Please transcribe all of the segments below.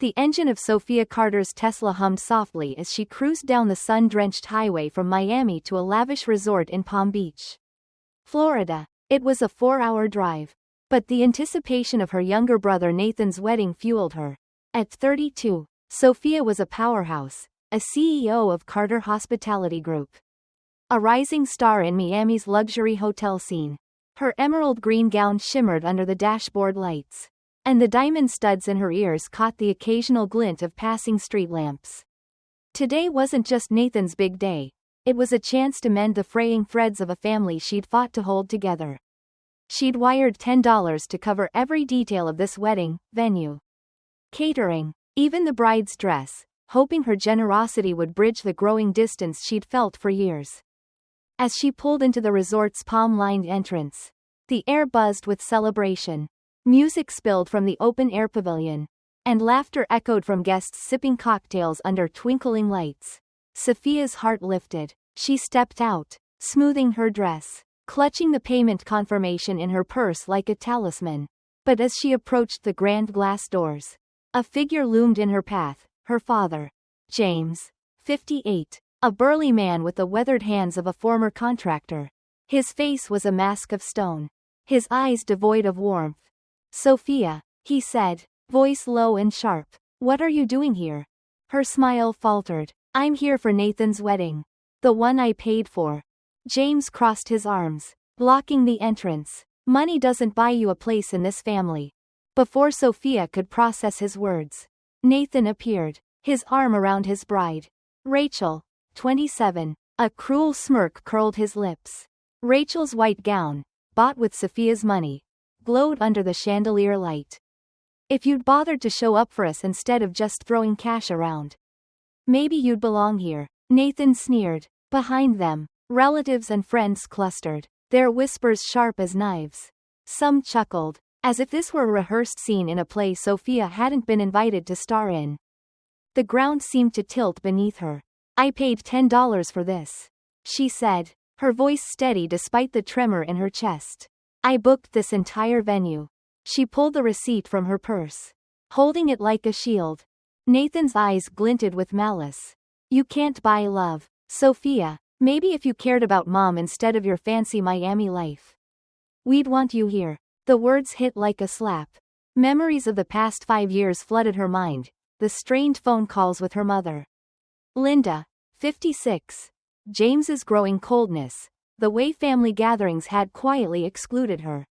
The engine of Sophia Carter's Tesla hummed softly as she cruised down the sun-drenched highway from Miami to a lavish resort in Palm Beach, Florida. It was a 4-hour drive. But the anticipation of her younger brother Nathan's wedding fueled her. At 32, Sophia was a powerhouse, a CEO of Carter Hospitality Group, a rising star in Miami's luxury hotel scene. Her emerald green gown shimmered under the dashboard lights, and the diamond studs in her ears caught the occasional glint of passing street lamps. Today wasn't just Nathan's big day. It was a chance to mend the fraying threads of a family she'd fought to hold together. She'd wired $10 to cover every detail of this wedding, venue, catering, even the bride's dress, hoping her generosity would bridge the growing distance she'd felt for years. As she pulled into the resort's palm-lined entrance, the air buzzed with celebration. Music spilled from the open-air pavilion, and laughter echoed from guests sipping cocktails under twinkling lights. Sophia's heart lifted. She stepped out, smoothing her dress, clutching the payment confirmation in her purse like a talisman. But as she approached the grand glass doors, a figure loomed in her path, her father. James, 58, a burly man with the weathered hands of a former contractor. His face was a mask of stone, his eyes devoid of warmth. "Sophia," he said, voice low and sharp, "what are you doing here?" Her smile faltered. "I'm here for Nathan's wedding. The one I paid for." James crossed his arms, blocking the entrance. "Money doesn't buy you a place in this family." Before Sophia could process his words, Nathan appeared, his arm around his bride. Rachel, 27. A cruel smirk curled his lips. Rachel's white gown, bought with Sophia's money, glowed under the chandelier light. "If you'd bothered to show up for us instead of just throwing cash around, maybe you'd belong here," Nathan sneered. Behind them, relatives and friends clustered, their whispers sharp as knives. Some chuckled, as if this were a rehearsed scene in a play Sophia hadn't been invited to star in. The ground seemed to tilt beneath her. "I paid $10 for this," she said, her voice steady despite the tremor in her chest. "I booked this entire venue." She pulled the receipt from her purse, holding it like a shield. Nathan's eyes glinted with malice. "You can't buy love, Sophia. Maybe if you cared about Mom instead of your fancy Miami life, we'd want you here." The words hit like a slap. Memories of the past 5 years flooded her mind, the strained phone calls with her mother, Linda, 56, James's growing coldness, the way family gatherings had quietly excluded her.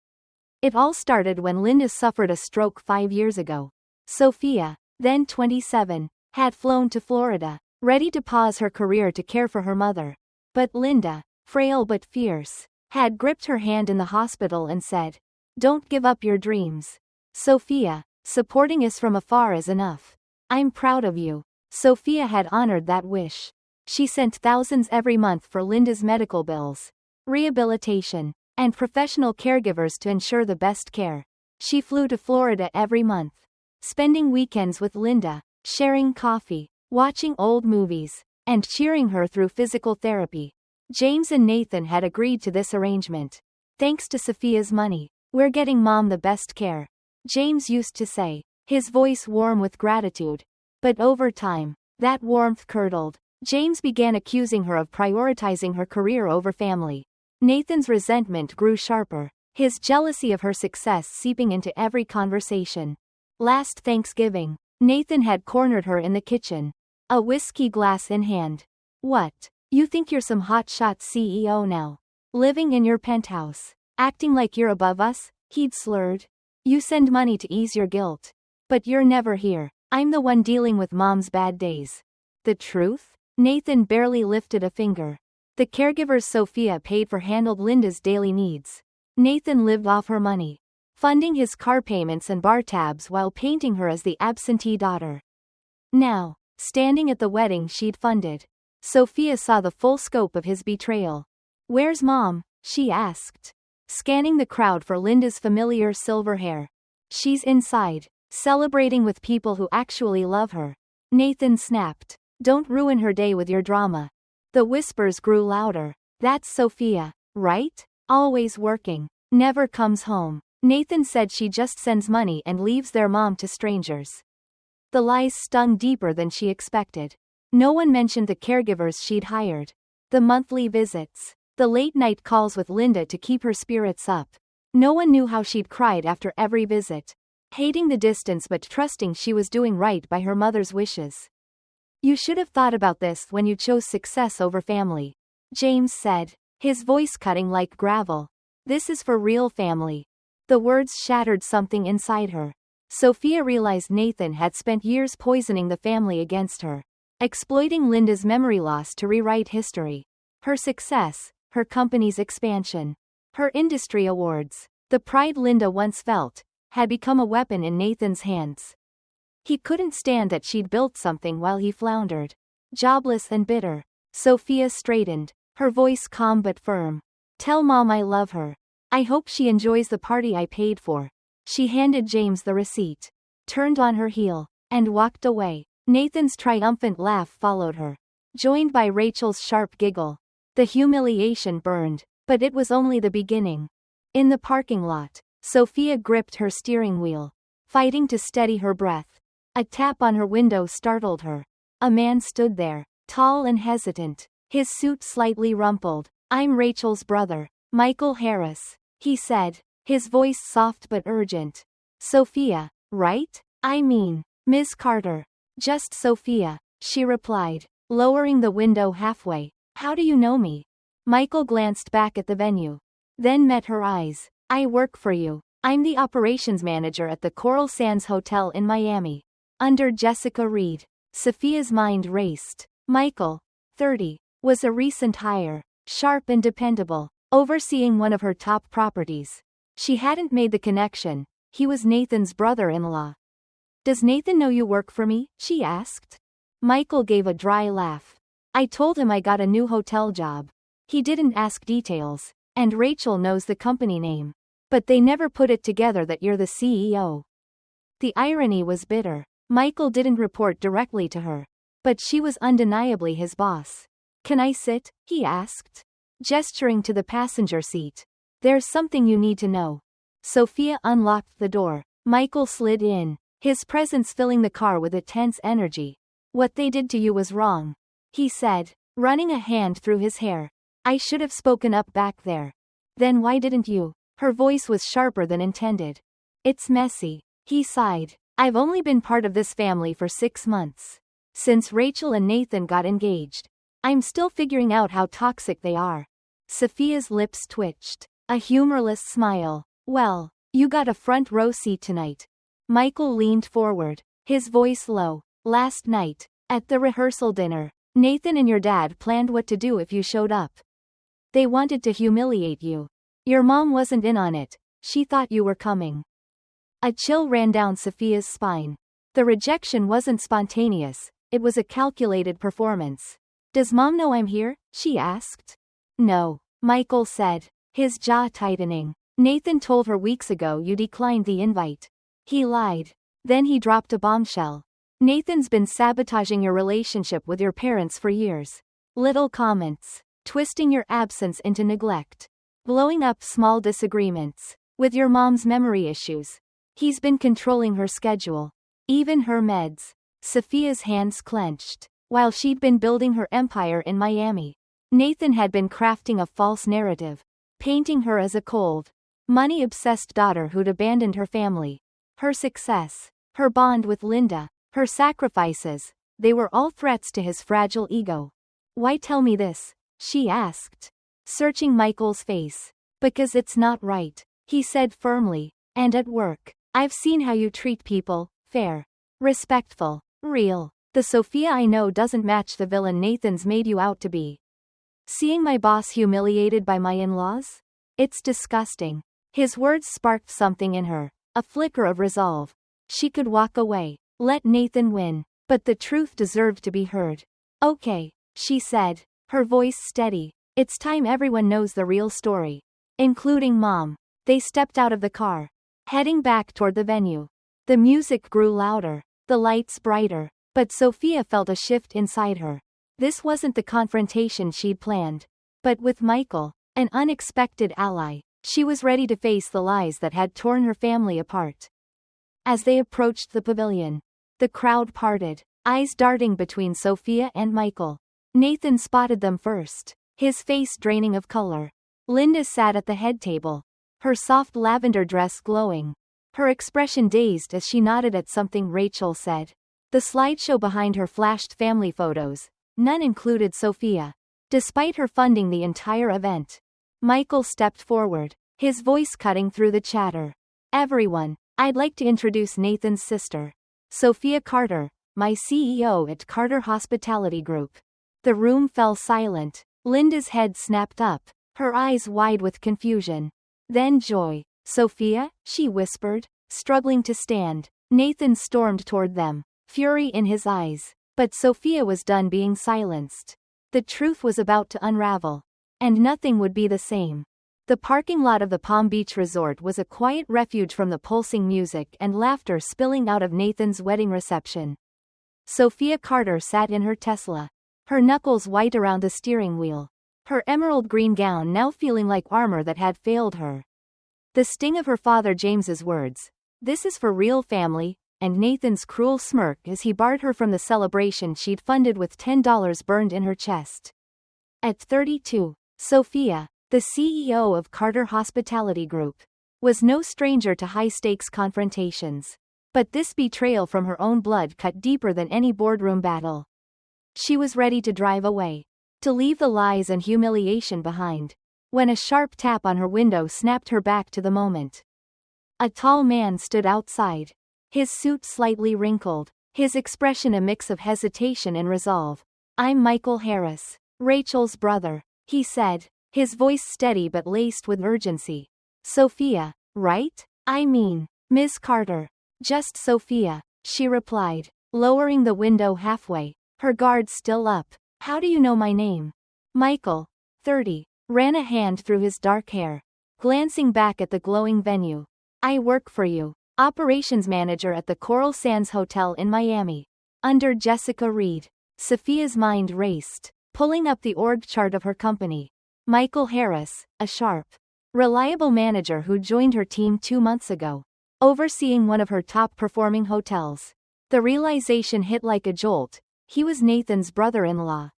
It all started when Linda suffered a stroke 5 years ago. Sophia, then 27, had flown to Florida, ready to pause her career to care for her mother. But Linda, frail but fierce, had gripped her hand in the hospital and said, "Don't give up your dreams. Sophia, supporting us from afar is enough. I'm proud of you." Sophia had honored that wish. She sent thousands every month for Linda's medical bills, rehabilitation, and professional caregivers to ensure the best care. She flew to Florida every month, spending weekends with Linda, sharing coffee, watching old movies, and cheering her through physical therapy. James and Nathan had agreed to this arrangement. "Thanks to Sophia's money, we're getting Mom the best care," James used to say, his voice warm with gratitude. But over time, that warmth curdled. James began accusing her of prioritizing her career over family. Nathan's resentment grew sharper, his jealousy of her success seeping into every conversation. Last Thanksgiving, Nathan had cornered her in the kitchen, a whiskey glass in hand. "What? You think you're some hotshot CEO now? Living in your penthouse, acting like you're above us?" he'd slurred. "You send money to ease your guilt. But you're never here. I'm the one dealing with Mom's bad days." The truth? Nathan barely lifted a finger. The caregivers Sophia paid for handled Linda's daily needs. Nathan lived off her money, funding his car payments and bar tabs while painting her as the absentee daughter. Now, standing at the wedding she'd funded, Sophia saw the full scope of his betrayal. "Where's Mom?" she asked, scanning the crowd for Linda's familiar silver hair. "She's inside, celebrating with people who actually love her," Nathan snapped. "Don't ruin her day with your drama." The whispers grew louder. "That's Sophia, right? Always working. Never comes home." Nathan said she just sends money and leaves their mom to strangers. The lies stung deeper than she expected. No one mentioned the caregivers she'd hired. The monthly visits. The late-night calls with Linda to keep her spirits up. No one knew how she'd cried after every visit. Hating the distance but trusting she was doing right by her mother's wishes. You should have thought about this when you chose success over family, James said, his voice cutting like gravel. This is for real family. The words shattered something inside her. Sophia realized Nathan had spent years poisoning the family against her, exploiting Linda's memory loss to rewrite history. Her success, her company's expansion, her industry awards, the pride Linda once felt, had become a weapon in Nathan's hands. He couldn't stand that she'd built something while he floundered. Jobless and bitter, Sophia straightened, her voice calm but firm. Tell Mom I love her. I hope she enjoys the party I paid for. She handed James the receipt, turned on her heel, and walked away. Nathan's triumphant laugh followed her, joined by Rachel's sharp giggle. The humiliation burned, but it was only the beginning. In the parking lot, Sophia gripped her steering wheel, fighting to steady her breath. A tap on her window startled her. A man stood there, tall and hesitant, his suit slightly rumpled. I'm Rachel's brother, Michael Harris, he said, his voice soft but urgent. Sophia, right? I mean, Ms. Carter. Just Sophia, she replied, lowering the window halfway. How do you know me? Michael glanced back at the venue, then met her eyes. I work for you. I'm the operations manager at the Coral Sands Hotel in Miami. Under Jessica Reed. Sophia's mind raced. Michael, 30, was a recent hire, sharp and dependable, overseeing one of her top properties. She hadn't made the connection. He was Nathan's brother-in-law. Does Nathan know you work for me? She asked. Michael gave a dry laugh. I told him I got a new hotel job. He didn't ask details, and Rachel knows the company name. But they never put it together that you're the CEO. The irony was bitter. Michael didn't report directly to her, but she was undeniably his boss. Can I sit? He asked, gesturing to the passenger seat. There's something you need to know. Sophia unlocked the door. Michael slid in, his presence filling the car with a tense energy. What they did to you was wrong, he said, running a hand through his hair. I should have spoken up back there. Then why didn't you? Her voice was sharper than intended. It's messy, he sighed. I've only been part of this family for 6 months. Since Rachel and Nathan got engaged. I'm still figuring out how toxic they are. Sophia's lips twitched. A humorless smile. Well, you got a front row seat tonight. Michael leaned forward, his voice low. Last night, at the rehearsal dinner, Nathan and your dad planned what to do if you showed up. They wanted to humiliate you. Your mom wasn't in on it. She thought you were coming. A chill ran down Sophia's spine. The rejection wasn't spontaneous, it was a calculated performance. Does Mom know I'm here? She asked. No, Michael said, his jaw tightening. Nathan told her weeks ago you declined the invite. He lied. Then he dropped a bombshell. Nathan's been sabotaging your relationship with your parents for years. Little comments, twisting your absence into neglect, blowing up small disagreements. With your mom's memory issues, he's been controlling her schedule, even her meds. Sophia's hands clenched. While she'd been building her empire in Miami, Nathan had been crafting a false narrative, painting her as a cold, money-obsessed daughter who'd abandoned her family. Her success, her bond with Linda, her sacrifices, they were all threats to his fragile ego. Why tell me this? She asked, searching Michael's face. Because it's not right, he said firmly. And at work, I've seen how you treat people, fair, respectful, real. The Sophia I know doesn't match the villain Nathan's made you out to be. Seeing my boss humiliated by my in-laws? It's disgusting. His words sparked something in her, a flicker of resolve. She could walk away, let Nathan win, but the truth deserved to be heard. Okay, she said, her voice steady. It's time everyone knows the real story. Including Mom. They stepped out of the car, heading back toward the venue. The music grew louder, the lights brighter, but Sophia felt a shift inside her. This wasn't the confrontation she'd planned. But with Michael, an unexpected ally, she was ready to face the lies that had torn her family apart. As they approached the pavilion, The crowd parted, eyes darting between Sophia and Michael. Nathan spotted them first, his face draining of color. Linda sat at the head table, her soft lavender dress glowing, her expression dazed as she nodded at something Rachel said. The slideshow behind her flashed family photos. None included Sophia, despite her funding the entire event. Michael stepped forward, his voice cutting through the chatter. Everyone, I'd like to introduce Nathan's sister, Sophia Carter, my CEO at Carter Hospitality Group. The room fell silent. Linda's head snapped up, her eyes wide with confusion. Then joy. Sophia, she whispered, struggling to stand. Nathan stormed toward them, fury in his eyes. But Sophia was done being silenced. The truth was about to unravel. And nothing would be the same. The parking lot of the Palm Beach resort was a quiet refuge from the pulsing music and laughter spilling out of Nathan's wedding reception. Sophia Carter sat in her Tesla, her knuckles white around the steering wheel, her emerald green gown now feeling like armor that had failed her. The sting of her father James's words, "This is for real family," and Nathan's cruel smirk as he barred her from the celebration she'd funded with $10 burned in her chest. At 32, Sophia, the CEO of Carter Hospitality Group, was no stranger to high-stakes confrontations. But this betrayal from her own blood cut deeper than any boardroom battle. She was ready to drive away, to leave the lies and humiliation behind, when a sharp tap on her window snapped her back to the moment. A tall man stood outside, his suit slightly wrinkled, his expression a mix of hesitation and resolve. "I'm Michael Harris, Rachel's brother," he said, his voice steady but laced with urgency. "Sophia, right? I mean, Ms. Carter." "Just Sophia," she replied, lowering the window halfway, her guard still up. "How do you know my name?" Michael, 30, ran a hand through his dark hair, glancing back at the glowing venue. "I work for you, operations manager at the Coral Sands Hotel in Miami, under Jessica Reed." Sophia's mind raced, pulling up the org chart of her company. Michael Harris, a sharp, reliable manager who joined her team 2 months ago, overseeing one of her top-performing hotels. The realization hit like a jolt. He was Nathan's brother-in-law.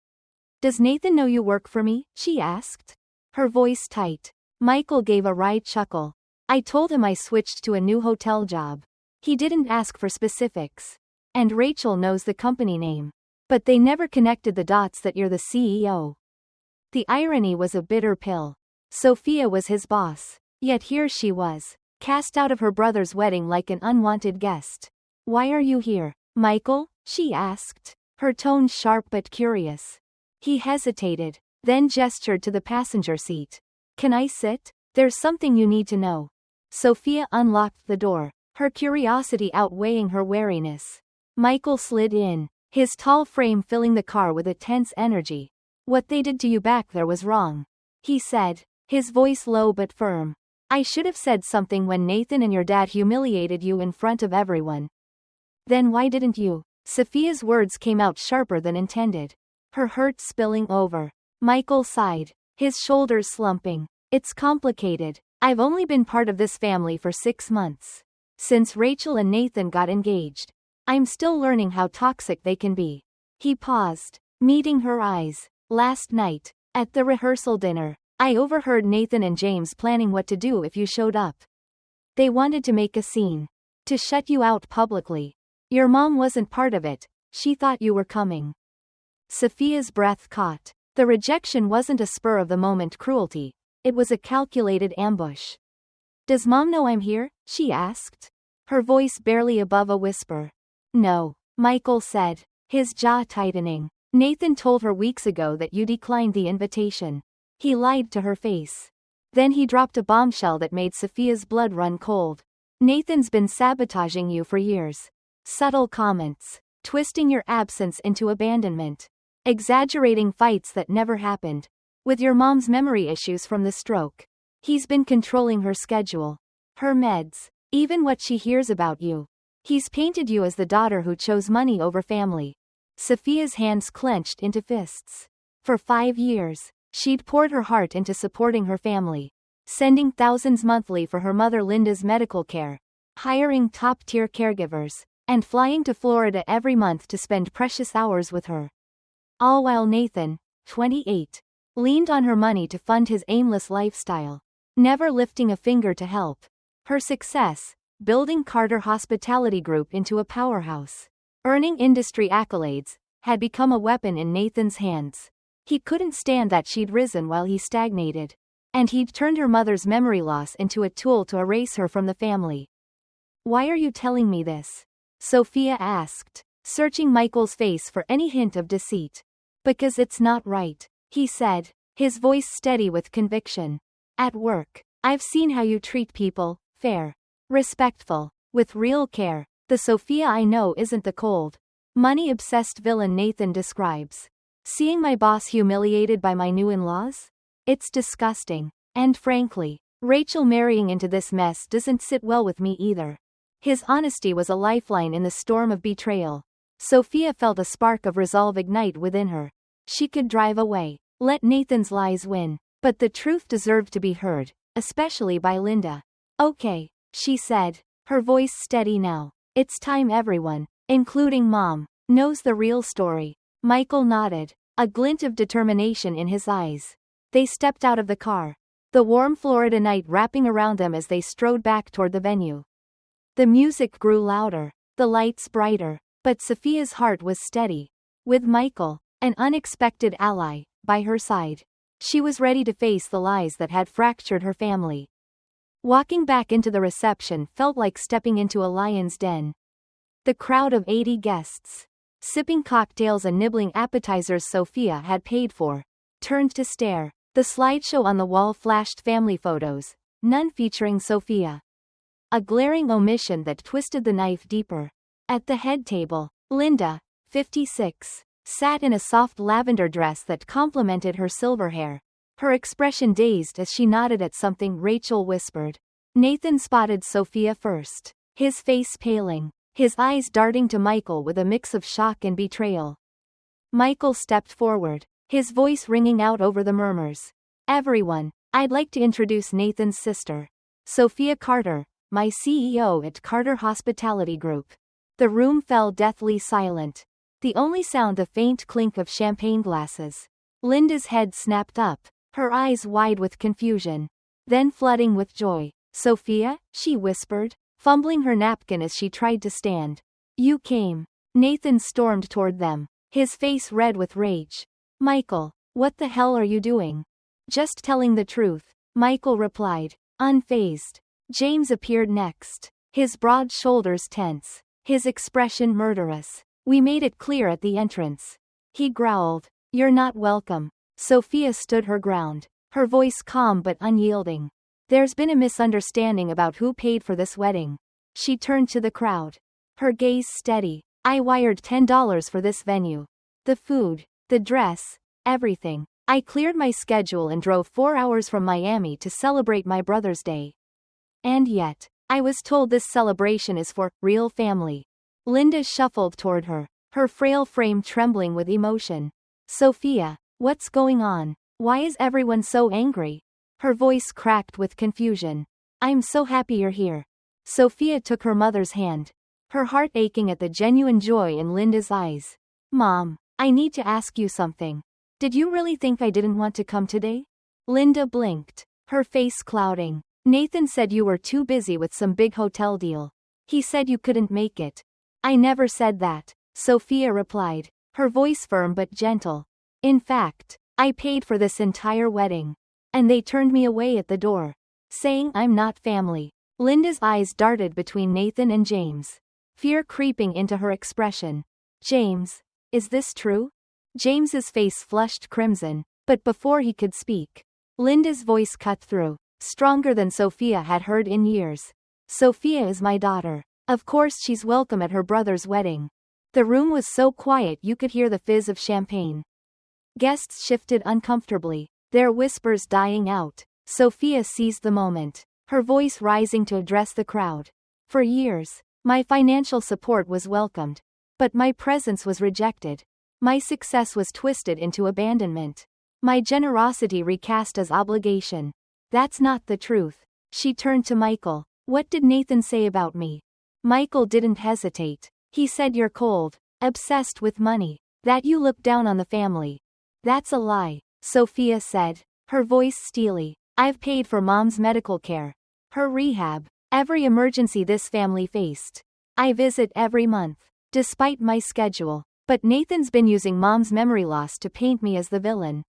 "Does Nathan know you work for me?" she asked, her voice tight. Michael gave a wry chuckle. "I told him I switched to a new hotel job. He didn't ask for specifics. And Rachel knows the company name. But they never connected the dots that you're the CEO." The irony was a bitter pill. Sophia was his boss. Yet here she was, cast out of her brother's wedding like an unwanted guest. "Why are you here, Michael?" she asked, her tone sharp but curious. He hesitated, then gestured to the passenger seat. "Can I sit? There's something you need to know." Sophia unlocked the door, her curiosity outweighing her wariness. Michael slid in, his tall frame filling the car with a tense energy. "What they did to you back there was wrong," he said, his voice low but firm. "I should have said something when Nathan and your dad humiliated you in front of everyone." "Then why didn't you?" Sophia's words came out sharper than intended, her hurt spilling over. Michael sighed, his shoulders slumping. "It's complicated. I've only been part of this family for 6 months. Since Rachel and Nathan got engaged. I'm still learning how toxic they can be." He paused, meeting her eyes. "Last night, at the rehearsal dinner, I overheard Nathan and James planning what to do if you showed up. They wanted to make a scene. To shut you out publicly. Your mom wasn't part of it. She thought you were coming." Sophia's breath caught. The rejection wasn't a spur-of-the-moment cruelty. It was a calculated ambush. "Does Mom know I'm here?" she asked, her voice barely above a whisper. "No," Michael said, his jaw tightening. "Nathan told her weeks ago that you declined the invitation. He lied to her face." Then he dropped a bombshell that made Sophia's blood run cold. "Nathan's been sabotaging you for years. Subtle comments, twisting your absence into abandonment, exaggerating fights that never happened. With your mom's memory issues from the stroke, he's been controlling her schedule, her meds, even what she hears about you. He's painted you as the daughter who chose money over family." Sophia's hands clenched into fists. For 5 years, she'd poured her heart into supporting her family, sending thousands monthly for her mother Linda's medical care, hiring top-tier caregivers, and flying to Florida every month to spend precious hours with her. All while Nathan, 28, leaned on her money to fund his aimless lifestyle, never lifting a finger to help. Her success, building Carter Hospitality Group into a powerhouse, earning industry accolades, had become a weapon in Nathan's hands. He couldn't stand that she'd risen while he stagnated, and he'd turned her mother's memory loss into a tool to erase her from the family. "Why are you telling me this?" Sophia asked, searching Michael's face for any hint of deceit. "Because it's not right," he said, his voice steady with conviction. "At work, I've seen how you treat people, fair, respectful, with real care. The Sophia I know isn't the cold, money-obsessed villain Nathan describes. Seeing my boss humiliated by my new in-laws? It's disgusting. And frankly, Rachel marrying into this mess doesn't sit well with me either." His honesty was a lifeline in the storm of betrayal. Sophia felt a spark of resolve ignite within her. She could drive away, let Nathan's lies win, but the truth deserved to be heard, especially by Linda. "Okay," she said, her voice steady now. "It's time everyone, including Mom, knows the real story." Michael nodded, a glint of determination in his eyes. They stepped out of the car, the warm Florida night wrapping around them as they strode back toward the venue. The music grew louder, the lights brighter, but Sophia's heart was steady. With Michael, an unexpected ally, by her side, she was ready to face the lies that had fractured her family. Walking back into the reception felt like stepping into a lion's den. The crowd of 80 guests, sipping cocktails and nibbling appetizers Sophia had paid for, turned to stare. The slideshow on the wall flashed family photos, none featuring Sophia. A glaring omission that twisted the knife deeper. At the head table, Linda, 56, sat in a soft lavender dress that complemented her silver hair, her expression dazed as she nodded at something Rachel whispered. Nathan spotted Sophia first, his face paling, his eyes darting to Michael with a mix of shock and betrayal. Michael stepped forward, his voice ringing out over the murmurs. "Everyone, I'd like to introduce Nathan's sister, Sophia Carter, my CEO at Carter Hospitality Group." The room fell deathly silent, the only sound the faint clink of champagne glasses. Linda's head snapped up, her eyes wide with confusion, then flooding with joy. "Sophia," she whispered, fumbling her napkin as she tried to stand. "You came." Nathan stormed toward them, his face red with rage. "Michael, what the hell are you doing?" "Just telling the truth," Michael replied, unfazed. James appeared next, his broad shoulders tense, his expression murderous. "We made it clear at the entrance," he growled. "You're not welcome." Sophia stood her ground, her voice calm but unyielding. "There's been a misunderstanding about who paid for this wedding." She turned to the crowd, her gaze steady. "I wired $10 for this venue. The food, the dress, everything. I cleared my schedule and drove 4 hours from Miami to celebrate my brother's day. And yet, I was told this celebration is for real family." Linda shuffled toward her, her frail frame trembling with emotion. "Sophia, what's going on? Why is everyone so angry?" Her voice cracked with confusion. "I'm so happy you're here." Sophia took her mother's hand, her heart aching at the genuine joy in Linda's eyes. "Mom, I need to ask you something. Did you really think I didn't want to come today?" Linda blinked, her face clouding. "Nathan said you were too busy with some big hotel deal. He said you couldn't make it." "I never said that," Sophia replied, her voice firm but gentle. "In fact, I paid for this entire wedding. And they turned me away at the door, saying I'm not family." Linda's eyes darted between Nathan and James, fear creeping into her expression. "James, is this true?" James's face flushed crimson, but before he could speak, Linda's voice cut through, stronger than Sophia had heard in years. "Sophia is my daughter. Of course she's welcome at her brother's wedding." The room was so quiet you could hear the fizz of champagne. Guests shifted uncomfortably, their whispers dying out. Sophia seized the moment, her voice rising to address the crowd. "For years, my financial support was welcomed. But my presence was rejected. My success was twisted into abandonment. My generosity recast as obligation. That's not the truth." She turned to Michael. "What did Nathan say about me?" Michael didn't hesitate. He said you're cold, obsessed with money, that you look down on the family. That's a lie, Sophia said, her voice steely. I've paid for Mom's medical care, her rehab, every emergency this family faced. I visit every month, despite my schedule. But Nathan's been using Mom's memory loss to paint me as the villain.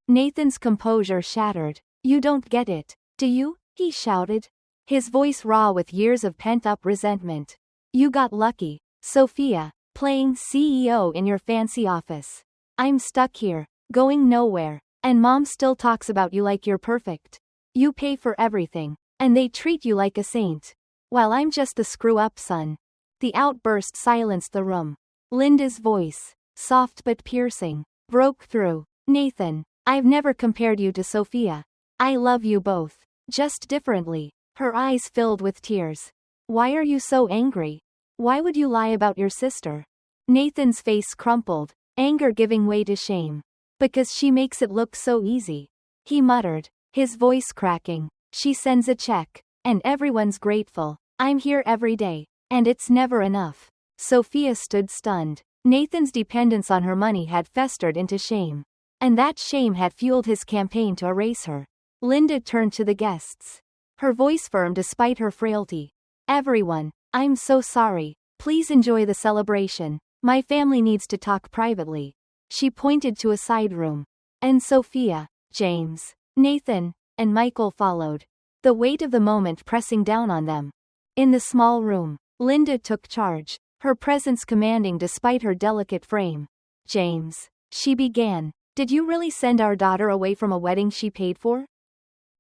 Nathan's composure shattered. You don't get it, do you? He shouted, his voice raw with years of pent-up resentment. You got lucky, Sophia, playing CEO in your fancy office. I'm stuck here, going nowhere, and Mom still talks about you like you're perfect. You pay for everything, and they treat you like a saint, while I'm just the screw-up son. The outburst silenced the room. Linda's voice, soft but piercing, broke through. Nathan, I've never compared you to Sophia. I love you both, just differently. Her eyes filled with tears. Why are you so angry? Why would you lie about your sister? Nathan's face crumpled, anger giving way to shame. Because she makes it look so easy. He muttered, his voice cracking. She sends a check, and everyone's grateful. I'm here every day, and it's never enough. Sophia stood stunned. Nathan's dependence on her money had festered into shame. And that shame had fueled his campaign to erase her. Linda turned to the guests. Her voice firm despite her frailty. Everyone, I'm so sorry. Please enjoy the celebration. My family needs to talk privately. She pointed to a side room. And Sophia, James, Nathan, and Michael followed. The weight of the moment pressing down on them. In the small room, Linda took charge, her presence commanding despite her delicate frame. James, she began, did you really send our daughter away from a wedding she paid for?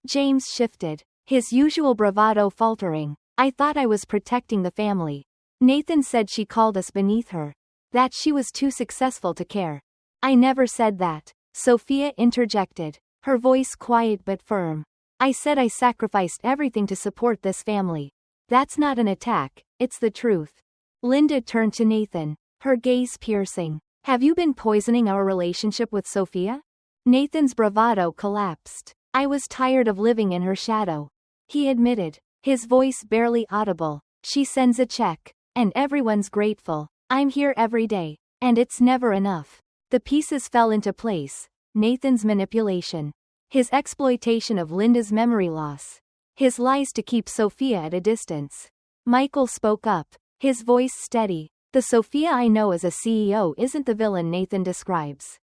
James shifted, his usual bravado faltering. I thought I was protecting the family. Nathan said she called us beneath her. That she was too successful to care. I never said that, Sophia interjected, her voice quiet but firm. I said I sacrificed everything to support this family. That's not an attack, it's the truth. Linda turned to Nathan, her gaze piercing. Have you been poisoning our relationship with Sophia? Nathan's bravado collapsed. I was tired of living in her shadow. He admitted, his voice barely audible. She sends a check, and everyone's grateful. I'm here every day, and it's never enough. The pieces fell into place. Nathan's manipulation. His exploitation of Linda's memory loss. His lies to keep Sophia at a distance. Michael spoke up, his voice steady. The Sophia I know as a CEO isn't the villain Nathan describes.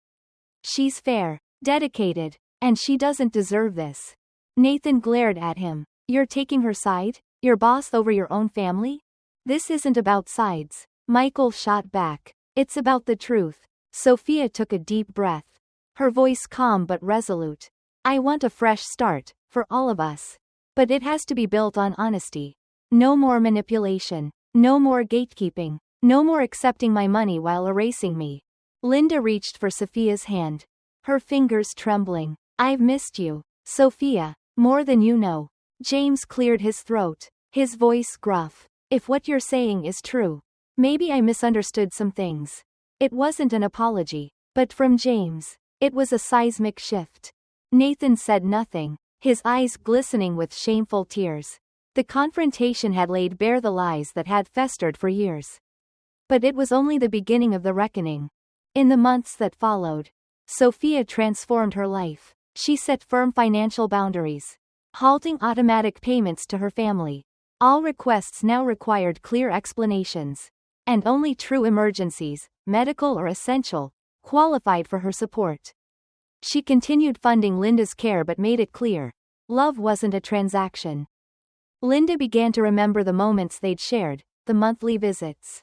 She's fair, dedicated, and she doesn't deserve this. Nathan glared at him. You're taking her side? Your boss over your own family? This isn't about sides. Michael shot back. It's about the truth. Sophia took a deep breath. Her voice calm but resolute. I want a fresh start, for all of us. But it has to be built on honesty. No more manipulation. No more gatekeeping. No more accepting my money while erasing me. Linda reached for Sophia's hand. Her fingers trembling. I've missed you, Sophia, more than you know. James cleared his throat, his voice gruff. If what you're saying is true, maybe I misunderstood some things. It wasn't an apology, but from James, it was a seismic shift. Nathan said nothing, his eyes glistening with shameful tears. The confrontation had laid bare the lies that had festered for years. But it was only the beginning of the reckoning. In the months that followed, Sophia transformed her life. She set firm financial boundaries, halting automatic payments to her family. All requests now required clear explanations, and only true emergencies, medical or essential, qualified for her support. She continued funding Linda's care but made it clear, love wasn't a transaction. Linda began to remember the moments they'd shared, the monthly visits,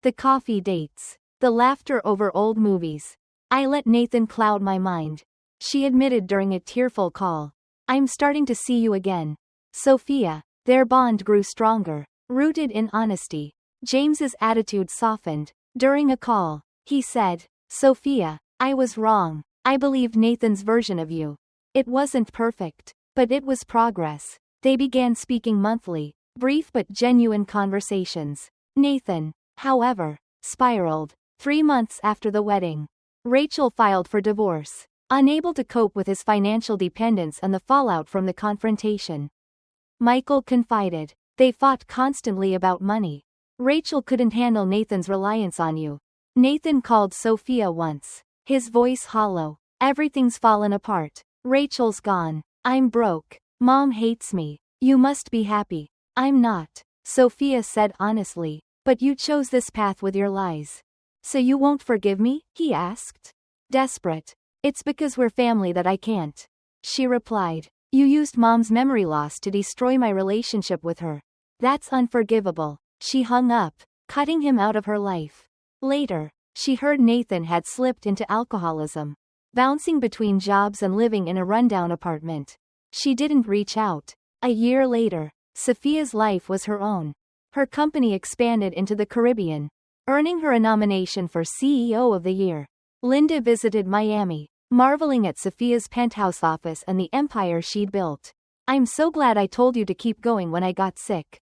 the coffee dates, the laughter over old movies. I let Nathan cloud my mind, she admitted during a tearful call. I'm starting to see you again, Sophia. Their bond grew stronger, rooted in honesty. James's attitude softened. During a call, he said, Sophia, I was wrong. I believed Nathan's version of you. It wasn't perfect, but it was progress. They began speaking monthly, brief but genuine conversations. Nathan, however, spiraled. 3 months after the wedding, Rachel filed for divorce, unable to cope with his financial dependence and the fallout from the confrontation. Michael confided, They fought constantly about money. Rachel couldn't handle Nathan's reliance on you. Nathan called Sophia once. His voice hollow. Everything's fallen apart. Rachel's gone. I'm broke. Mom hates me. You must be happy. I'm not. Sophia said honestly. But you chose this path with your lies. So you won't forgive me? He asked. Desperate. It's because we're family that I can't. She replied. You used Mom's memory loss to destroy my relationship with her. That's unforgivable. She hung up, cutting him out of her life. Later, she heard Nathan had slipped into alcoholism, bouncing between jobs and living in a rundown apartment. She didn't reach out. A year later, Sophia's life was her own. Her company expanded into the Caribbean, earning her a nomination for CEO of the Year. Linda visited Miami, marveling at Sophia's penthouse office and the empire she'd built. I'm so glad I told you to keep going when I got sick.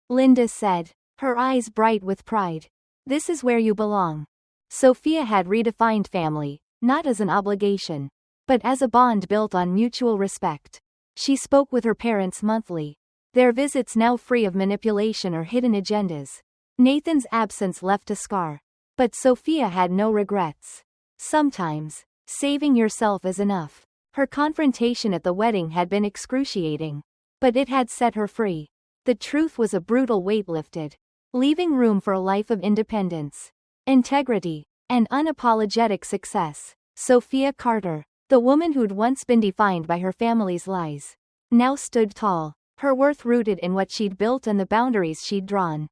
Linda said, her eyes bright with pride. This is where you belong. Sophia had redefined family, not as an obligation, but as a bond built on mutual respect. She spoke with her parents monthly, their visits now free of manipulation or hidden agendas. Nathan's absence left a scar, but Sophia had no regrets. Sometimes, saving yourself is enough. Her confrontation at the wedding had been excruciating, but it had set her free. The truth was a brutal weight lifted, leaving room for a life of independence, integrity, and unapologetic success. Sophia Carter, the woman who'd once been defined by her family's lies, now stood tall, her worth rooted in what she'd built and the boundaries she'd drawn.